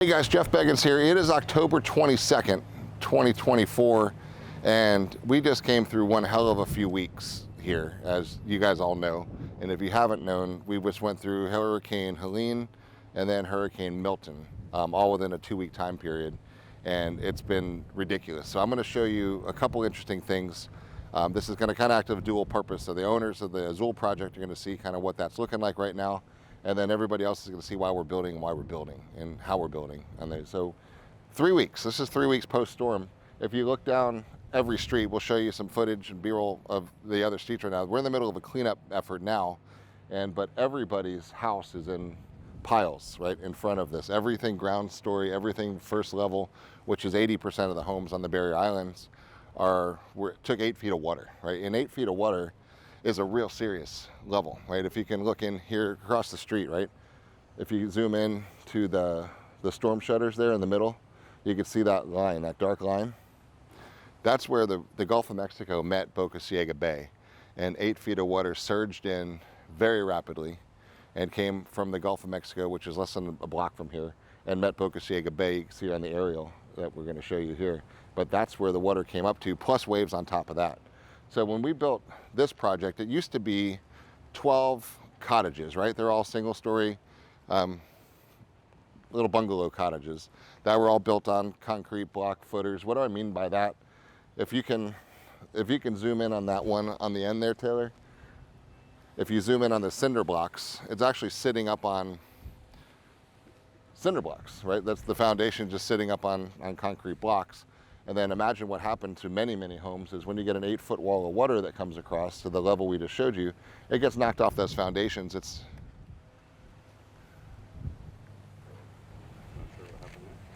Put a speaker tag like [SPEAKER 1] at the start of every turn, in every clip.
[SPEAKER 1] Hey guys, Jeff Beggins here. It is October 22nd, 2024, and we just came through one hell of a few weeks here, as you guys all know. And if you haven't known, we just went through Hurricane Helene and then Hurricane Milton, all within a 2-week time period. And it's been ridiculous. So I'm going to show you a couple interesting things. This is going to kind of act as a dual purpose. So the owners of the Azul project are going to see kind of what that's looking like right now. And then everybody else is going to see why we're building and why we're building and how we're building. And so 3 weeks, this is 3 weeks post-storm. If you look down every street, we'll show you some footage and B-roll of the other streets right now. We're in the middle of a cleanup effort now, but everybody's house is in piles right in front of this. Everything ground story, everything first level, which is 80% of the homes on the Barrier Islands, took 8 feet of water, right? And 8 feet of water is a real serious level, right? If you can look in here across the street, right? If you zoom in to the storm shutters there in the middle, you can see that line, that dark line. That's where the Gulf of Mexico met Boca Ciega Bay, and 8 feet of water surged in very rapidly and came from the Gulf of Mexico, which is less than a block from here, and met Boca Ciega Bay. You can see on the aerial that we're gonna show you here. But that's where the water came up to, plus waves on top of that. So when we built this project, it used to be 12 cottages, right? They're all single-story little bungalow cottages that were all built on concrete block footers. What do I mean by that? If you can zoom in on that one on the end there, Taylor. If you zoom in on the cinder blocks, it's actually sitting up on cinder blocks, right? That's the foundation just sitting up on concrete blocks. And then imagine what happened to many, many homes is when you get an 8-foot wall of water that comes across to the level we just showed you, it gets knocked off those foundations.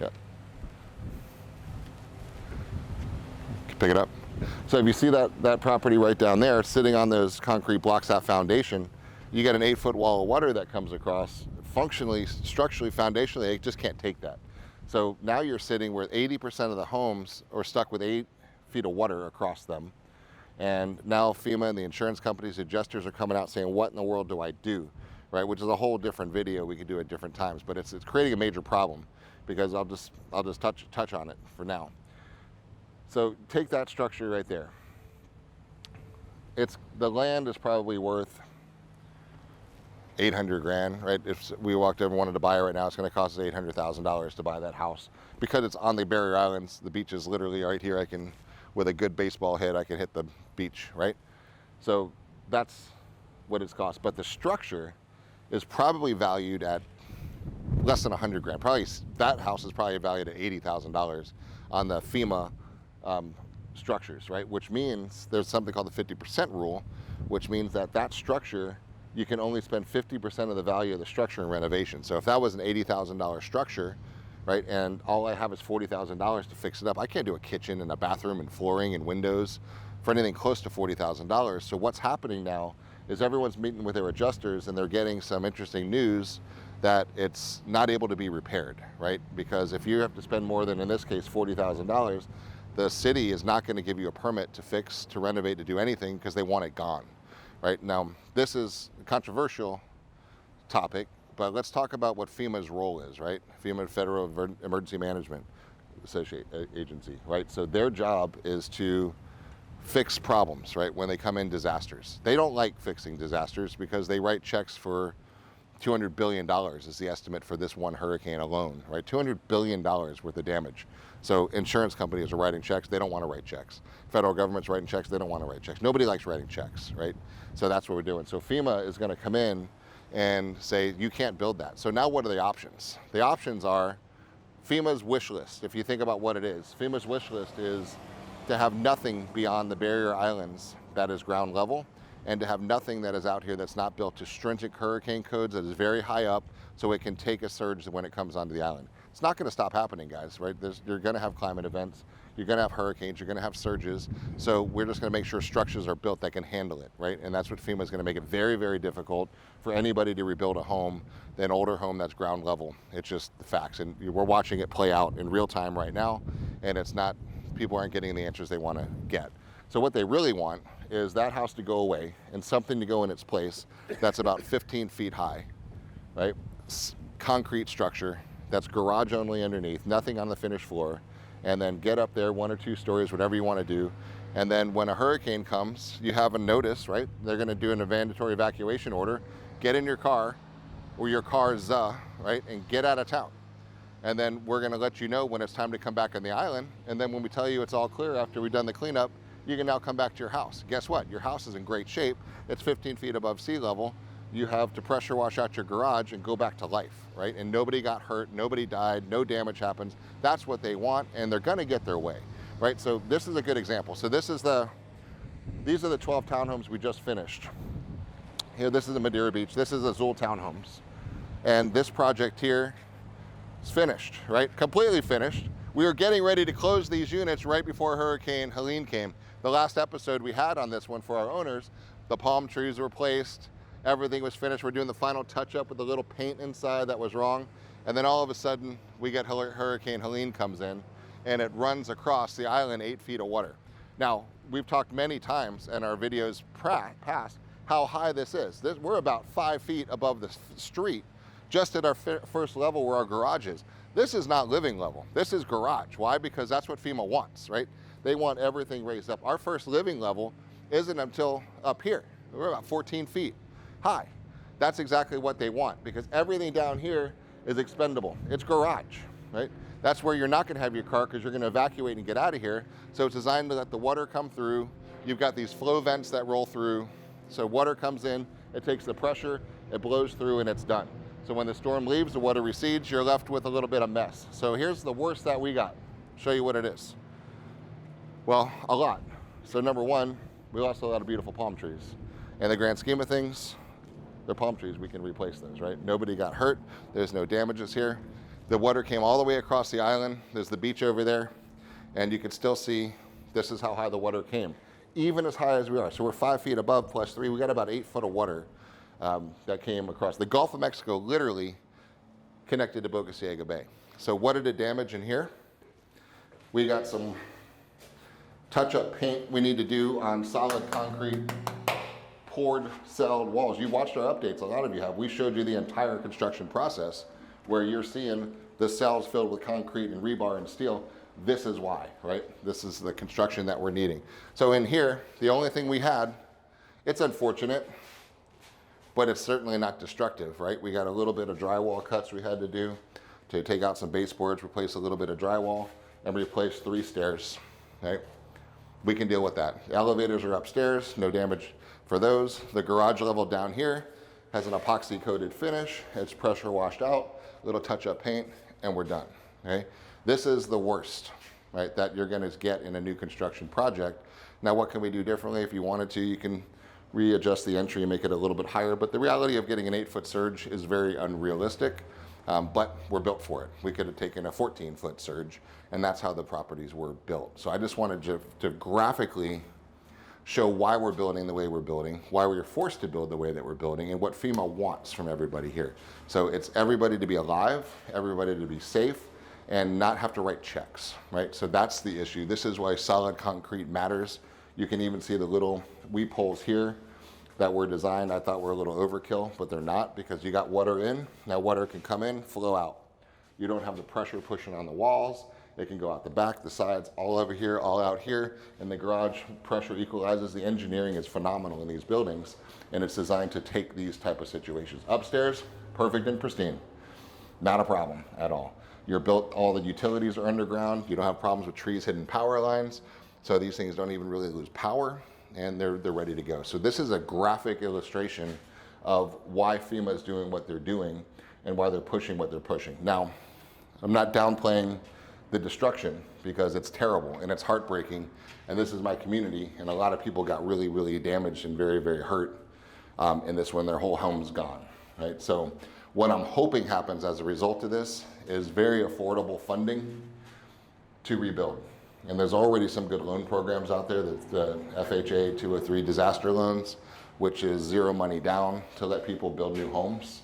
[SPEAKER 1] Yeah. Pick it up. So if you see that property right down there, sitting on those concrete blocks, that foundation, you get an 8-foot wall of water that comes across. Functionally, structurally, foundationally, it just can't take that. So now you're sitting where 80% of the homes are stuck with 8 feet of water across them. And now FEMA and the insurance companies, adjusters are coming out saying, what in the world do I do? Right, which is a whole different video we could do at different times, but it's creating a major problem because I'll just touch on it for now. So take that structure right there. The land is probably worth 800 grand, right? If we walked over and wanted to buy it right now, it's going to cost us $800,000 to buy that house because it's on the Barrier Islands. The beach is literally right here. With a good baseball hit, I can hit the beach, right? So that's what it's cost. But the structure is probably valued at less than 100 grand. Probably that house is probably valued at $80,000 on the FEMA structures, right? Which means there's something called the 50% rule, which means that structure, you can only spend 50% of the value of the structure in renovation. So if that was an $80,000 structure, right, and all I have is $40,000 to fix it up, I can't do a kitchen and a bathroom and flooring and windows for anything close to $40,000. So what's happening now is everyone's meeting with their adjusters and they're getting some interesting news that it's not able to be repaired, right? Because if you have to spend more than, in this case, $40,000, the city is not going to give you a permit to fix, to renovate, to do anything because they want it gone. Right now, this is a controversial topic, but let's talk about what FEMA's role is, right? FEMA, Federal Emergency Management Agency, right? So their job is to fix problems, right? When they come in disasters. They don't like fixing disasters because they write checks for $200 billion is the estimate for this one hurricane alone, right? $200 billion worth of damage. So insurance companies are writing checks, they don't want to write checks. Federal government's writing checks, they don't want to write checks. Nobody likes writing checks, right? So that's what we're doing. So FEMA is going to come in and say, you can't build that. So now what are the options? The options are FEMA's wish list. If you think about what it is, FEMA's wish list is to have nothing beyond the Barrier Islands that is ground level, and to have nothing that is out here that's not built to stringent hurricane codes, that is very high up, so it can take a surge when it comes onto the island. It's not going to stop happening, guys, right? You're going to have climate events, you're going to have hurricanes, you're going to have surges, so we're just going to make sure structures are built that can handle it, right? And that's what FEMA is going to make it very, very difficult for anybody to rebuild a home, an older home that's ground level. It's just the facts, and we're watching it play out in real time right now, and it's not, people aren't getting the answers they want to get. So what they really want is that house to go away and something to go in its place that's about 15 feet high, right? Concrete structure, that's garage only underneath, nothing on the finished floor, and then get up there 1 or 2 stories, whatever you want to do. And then when a hurricane comes, you have a notice, right? They're going to do a mandatory evacuation order. Get in your car or your car's, right, and get out of town. And then we're going to let you know when it's time to come back on the island. And then when we tell you it's all clear after we've done the cleanup, you can now come back to your house. Guess what? Your house is in great shape. It's 15 feet above sea level. You have to pressure wash out your garage and go back to life, right? And nobody got hurt, nobody died, no damage happens. That's what they want, and they're going to get their way, right? So this is a good example. So these are the 12 townhomes we just finished. Here, this is the Madeira Beach. This is Azul Townhomes. And this project here is finished, right? Completely finished. We were getting ready to close these units right before Hurricane Helene came. The last episode we had on this one for our owners, the palm trees were placed, everything was finished. We're doing the final touch up with the little paint inside that was wrong. And then all of a sudden we get Hurricane Helene comes in and it runs across the island 8 feet of water. Now, we've talked many times in our videos past how high this is. We're about 5 feet above the street, just at our first level where our garage is. This is not living level. This is garage. Why? Because that's what FEMA wants, right? They want everything raised up. Our first living level isn't until up here. We're about 14 feet high. That's exactly what they want, because everything down here is expendable. It's garage, right? That's where you're not going to have your car because you're going to evacuate and get out of here. So it's designed to let the water come through. You've got these flow vents that roll through. So water comes in, it takes the pressure, it blows through, and it's done. So when the storm leaves, the water recedes, you're left with a little bit of mess. So here's the worst that we got. Show you what it is. Well, a lot. So number one, we lost a lot of beautiful palm trees. In the grand scheme of things, they're palm trees, we can replace those, right? Nobody got hurt, there's no damages here. The water came all the way across the island. There's the beach over there, and you can still see this is how high the water came, even as high as we are. So we're 5 feet above plus 3. We got about 8 foot of water that came across. The Gulf of Mexico literally connected to Boca Ciega Bay. So what did it damage in here? We got some touch-up paint we need to do on solid concrete poured celled walls. You watched our updates, a lot of you have. We showed you the entire construction process where you're seeing the cells filled with concrete and rebar and steel. This is why, right? This is the construction that we're needing. So in here, the only thing we had, it's unfortunate, but it's certainly not destructive, right? We got a little bit of drywall cuts we had to do to take out some baseboards, replace a little bit of drywall, and replace 3 stairs, right? We can deal with that. The elevators are upstairs, no damage for those. The garage level down here has an epoxy coated finish. It's pressure washed out, little touch up paint, and we're done, okay? This is the worst, right, that you're gonna get in a new construction project. Now, what can we do differently? If you wanted to, you can readjust the entry and make it a little bit higher, but the reality of getting an 8-foot surge is very unrealistic, but we're built for it. We could have taken a 14-foot surge, and that's how the properties were built. So I just wanted to graphically show why we're building the way we're building, why we were forced to build the way that we're building, and what FEMA wants from everybody here. So it's everybody to be alive, everybody to be safe, and not have to write checks, right? So that's the issue. This is why solid concrete matters. You can even see the little weep holes here that were designed, I thought were a little overkill, but they're not, because you got water in. Now water can come in, flow out. You don't have the pressure pushing on the walls. It can go out the back, the sides, all over here, all out here, and the garage pressure equalizes. The engineering is phenomenal in these buildings, and it's designed to take these type of situations. Upstairs, perfect and pristine. Not a problem at all. You're built, all the utilities are underground. You don't have problems with trees hitting power lines. So these things don't even really lose power, and they're ready to go. So this is a graphic illustration of why FEMA is doing what they're doing and why they're pushing what they're pushing. Now, I'm not downplaying the destruction, because it's terrible and it's heartbreaking, and this is my community, and a lot of people got really, really damaged and very, very hurt in this when their whole home's gone, right? So what I'm hoping happens as a result of this is very affordable funding to rebuild. And there's already some good loan programs out there, the FHA 203 disaster loans, which is 0 money down to let people build new homes.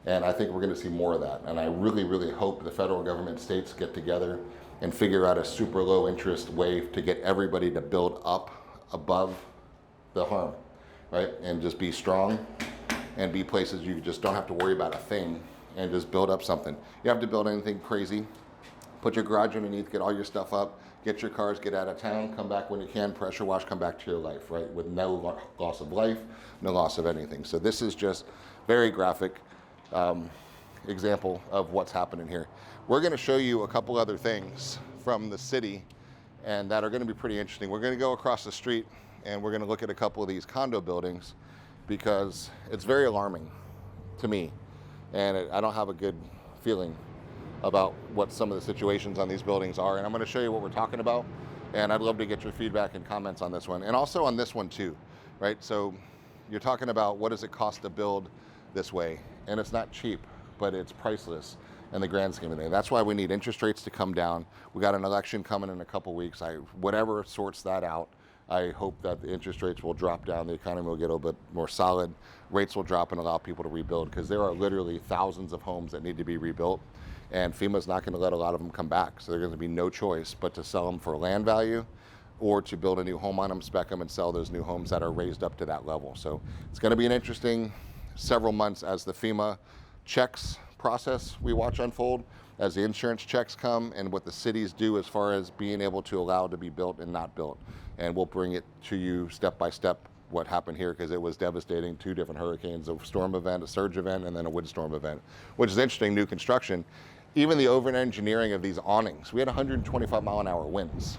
[SPEAKER 1] And I think we're going to see more of that. And I really, really hope the federal government, states get together and figure out a super low interest way to get everybody to build up above the harm, right? And just be strong and be places you just don't have to worry about a thing and just build up something. You have to build anything crazy. Put your garage underneath, get all your stuff up, get your cars, get out of town, come back when you can, pressure wash, come back to your life, right? With no loss of life, no loss of anything. So this is just very graphic example of what's happening here. We're gonna show you a couple other things from the city and that are gonna be pretty interesting. We're gonna go across the street and we're gonna look at a couple of these condo buildings because it's very alarming to me. And I don't have a good feeling about what some of the situations on these buildings are. And I'm gonna show you what we're talking about. And I'd love to get your feedback and comments on this one. And also on this one too, right? So you're talking about what does it cost to build this way? And it's not cheap, but it's priceless in the grand scheme of things. That's why we need interest rates to come down. We got an election coming in a couple weeks. Whatever sorts that out, I hope that the interest rates will drop down, the economy will get a little bit more solid, rates will drop and allow people to rebuild, because there are literally thousands of homes that need to be rebuilt, and FEMA's not going to let a lot of them come back, so there's going to be no choice but to sell them for land value or to build a new home on them, spec them, and sell those new homes that are raised up to that level. So it's going to be an interesting several months as the FEMA checks process we watch unfold, as the insurance checks come, and what the cities do as far as being able to allow to be built and not built. And we'll bring it to you step by step what happened here, because it was devastating. 2 different hurricanes, a storm event, a surge event, and then a windstorm event, which is interesting. New construction, even the over-engineering of these awnings, we had 125-mile-an-hour winds.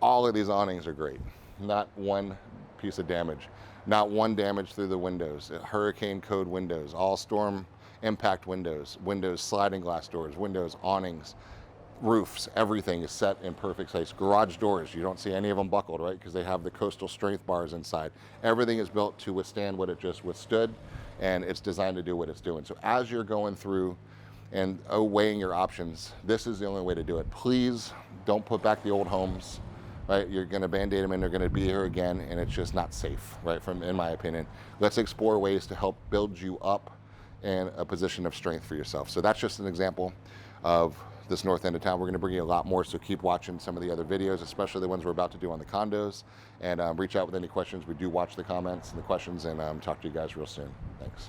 [SPEAKER 1] All of these awnings are great. Not one piece of damage, not one damage through the windows. Hurricane code windows, all storm impact windows, sliding glass doors, windows, awnings, roofs, everything is set in perfect place. Garage doors, you don't see any of them buckled, right? Because they have the coastal strength bars inside. Everything is built to withstand what it just withstood, and it's designed to do what it's doing. So as you're going through and weighing your options, this is the only way to do it. Please don't put back the old homes, right? You're gonna Band-Aid them and they're gonna be here again, and it's just not safe, right? In my opinion. Let's explore ways to help build you up in a position of strength for yourself. So that's just an example of this north end of town. We're going to bring you a lot more, so keep watching some of the other videos, especially the ones we're about to do on the condos, and reach out with any questions. We do watch the comments and the questions, and talk to you guys real soon. Thanks.